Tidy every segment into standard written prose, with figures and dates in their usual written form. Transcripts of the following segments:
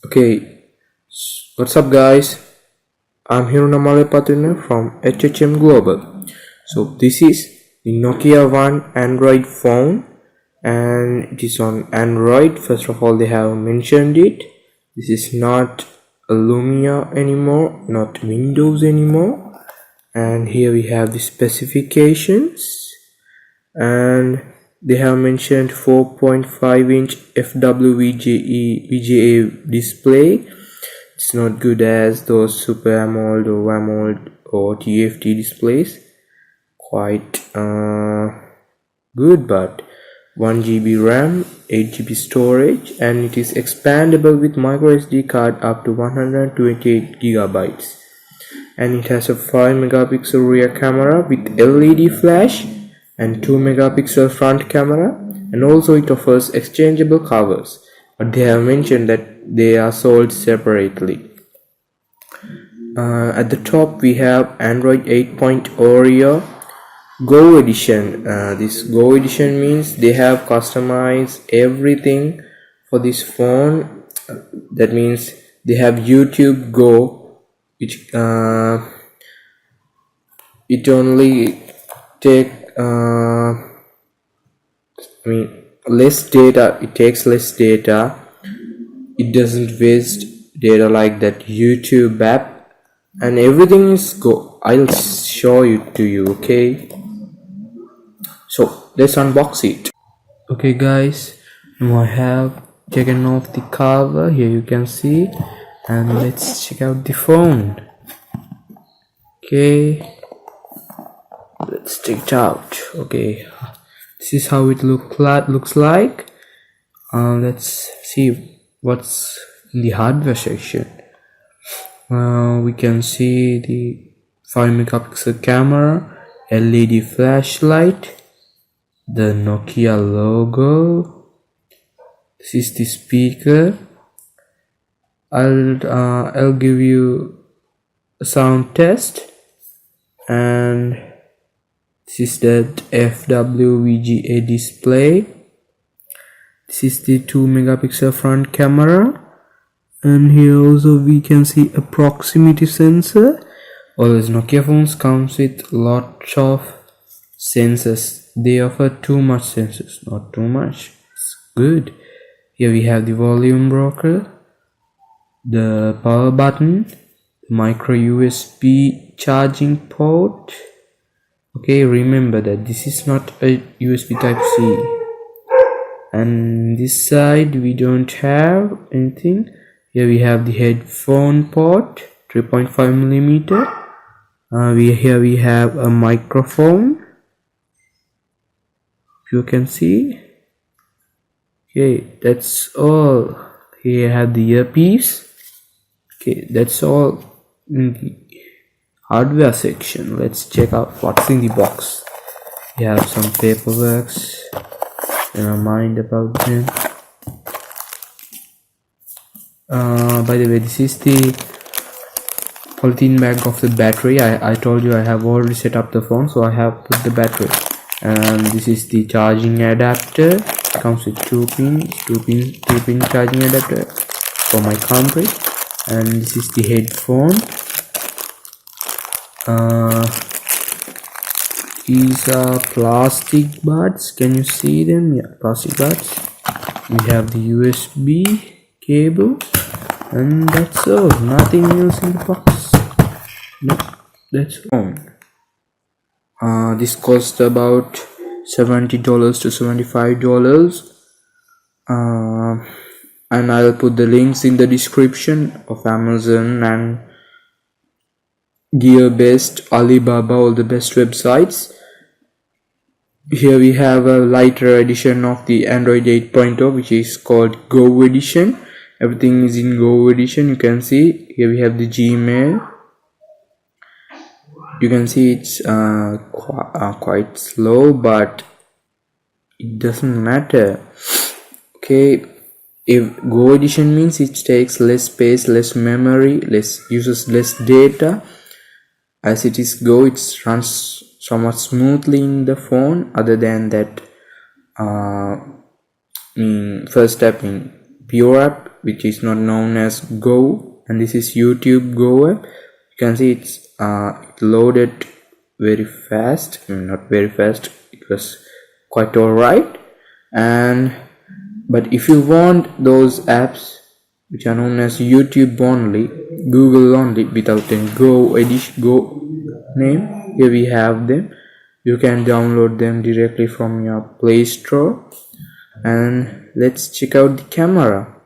Okay, what's up guys? I'm Hirunamale Patrina from HHM Global. So this is the Nokia One Android phone and it is on Android. First of all, they have mentioned it. This is not a Lumia anymore, not Windows anymore. And here we have the specifications and they have mentioned 4.5-inch FWVGA display. It's not good as those Super AMOLED or AMOLED or TFT displays. Quite good, but 1 GB RAM, 8 GB storage, and it is expandable with micro SD card up to 128 GB. And it has a 5 megapixel rear camera with LED flash and 2 megapixel front camera, and also it offers exchangeable covers, but they have mentioned that they are sold separately. At the top we have Android 8.0 Oreo Go edition. This Go edition means they have customized everything for this phone. That means they have YouTube Go, which it only take less data. It takes less data. It doesn't waste data like that YouTube app, and everything is Go. I'll show it to you. Okay, so let's unbox it. Okay guys, now I have taken off the cover. Here you can see, and let's check out the phone. Okay, let's check it out. Okay, this is how it looks like. Let's see what's in the hardware section. We can see the 5 megapixel camera, LED flashlight, the Nokia logo. This is the speaker. I'll give you a sound test, and this is that FWVGA display. This is the 2 megapixel front camera, and here also we can see a proximity sensor. Always Nokia phones comes with lots of sensors. They offer too much sensors, not too much. It's good. Here we have the volume rocker, the power button, micro USB charging port. Okay, remember that this is not a USB type C. And this side we don't have anything. Here we have the headphone port, 3.5 millimeter. Here we have a microphone, if you can see. Okay, that's all. Here I have the earpiece. Okay, that's all in the hardware section. Let's check out what's in the box. We have some paperwork. Never mind about them. By the way, this is the polythene bag of the battery. I told you I have already set up the phone, so I have put the battery. And this is the charging adapter. It comes with two pin charging adapter for my country. And this is the headphone. These are plastic buds. Can you see them? Yeah, plastic buds. We have the USB cable, and that's all. Nothing else in the box. No, that's all. This cost about $70 to $75. And I'll put the links in the description of Amazon and Gearbest, Alibaba, all the best websites. Here we have a lighter edition of the Android 8.0, which is called Go edition. Everything is in Go edition. You can see here we have the Gmail. You can see it's quite slow, but it doesn't matter. Okay, if Go edition means it takes less space, less memory, uses less data. As it is Go, it runs somewhat smoothly in the phone. Other than that, first step in pure app, which is not known as Go, and this is YouTube Go app. You can see it loaded very fast. Not very fast, it was quite alright. And but if you want those apps which are known as YouTube only, Google only, without any Go name, here we have them. You can download them directly from your Play Store. And let's check out the camera.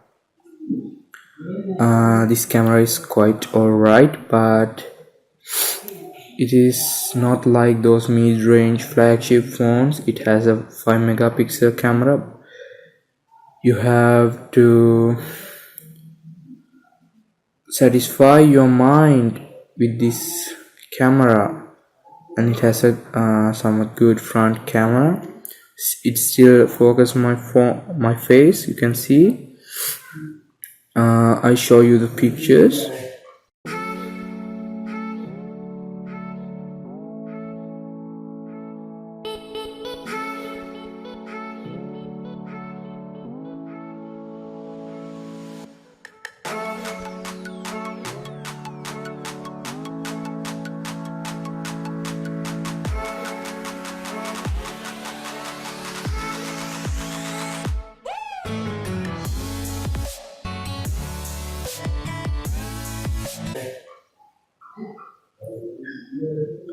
This camera is quite alright, but it is not like those mid-range flagship phones. It has a 5 megapixel camera. You have to satisfy your mind with this camera, and it has a somewhat good front camera. It still focuses my face. You can see. I show you the pictures.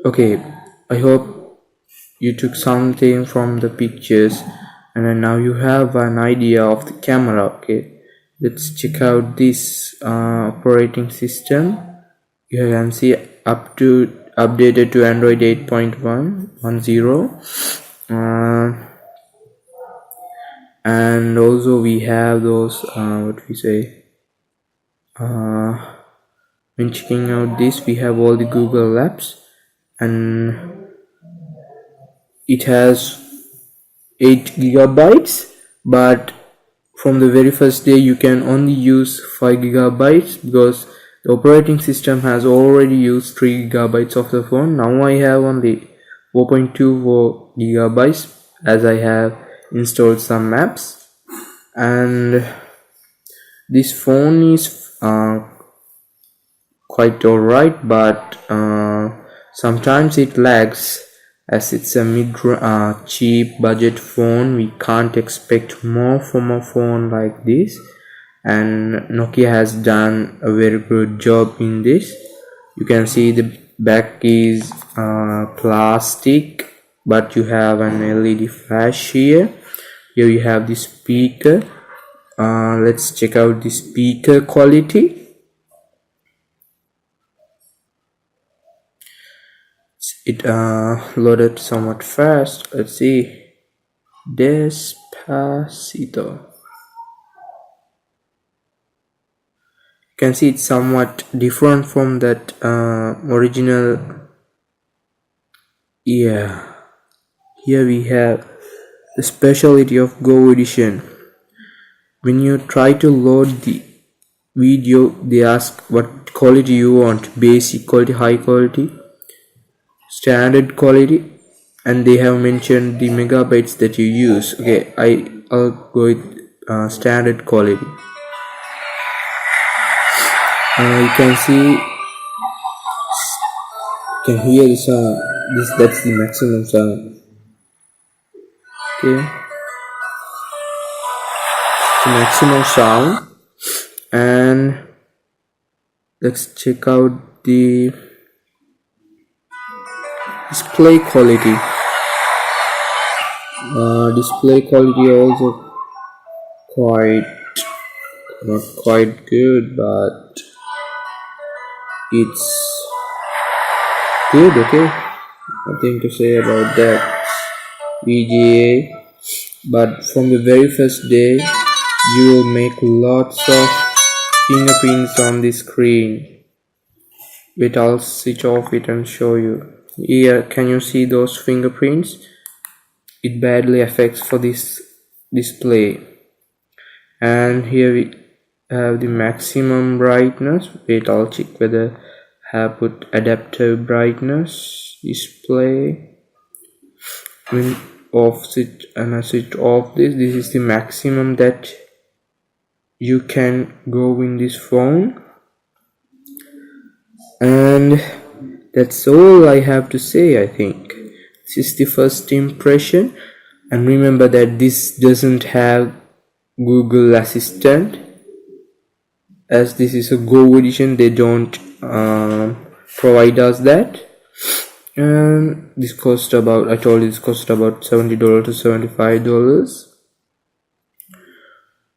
Okay, I hope you took something from the pictures, and then now you have an idea of the camera. Okay, let's check out this operating system. You can see updated to Android 8.1.10, and also we have those what we say, when checking out this, we have all the Google apps, and it has 8 gigabytes, but from the very first day you can only use 5 gigabytes because the operating system has already used 3 gigabytes of the phone. Now I have only 4.24 gigabytes as I have installed some apps, and this phone is quite alright, but sometimes it lags as it's a cheap budget phone. We can't expect more from a phone like this, and Nokia has done a very good job in this. You can see the back is plastic, but you have an LED flash here. Here you have the speaker. Let's check out the speaker quality. It loaded somewhat fast. Let's see. Despacito. You can see it's somewhat different from that original. Yeah, here we have the specialty of Go edition. When you try to load the video, they ask what quality you want: basic quality, high quality, standard quality, and they have mentioned the megabytes that you use. Okay, I'll go with standard quality. You can see, you can hear the sound. That's the maximum sound. Okay, the maximum sound. And let's check out the display quality. Display quality also not quite good, but it's good. Okay, nothing to say about that. VGA, but from the very first day you will make lots of fingerprints on the screen. Wait, I'll switch off it and show you. Here, can you see those fingerprints? It badly affects for this display. And here we have the maximum brightness. Wait, I'll check whether I have put adaptive brightness display. When off switch and I switch off this is the maximum that you can go in this phone. And that's all I have to say. I think this is the first impression, and remember that this doesn't have Google Assistant, as this is a Go edition. They don't provide us that. And this cost about, I told you, this cost about $70 to $75.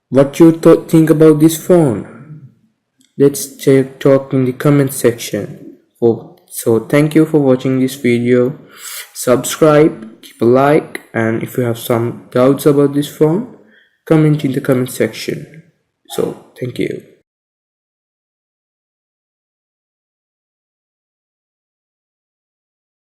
What you think about this phone? Let's talk in the comment section. So thank you for watching this video. Subscribe, keep a like, and if you have some doubts about this phone, comment in the comment section. So thank you.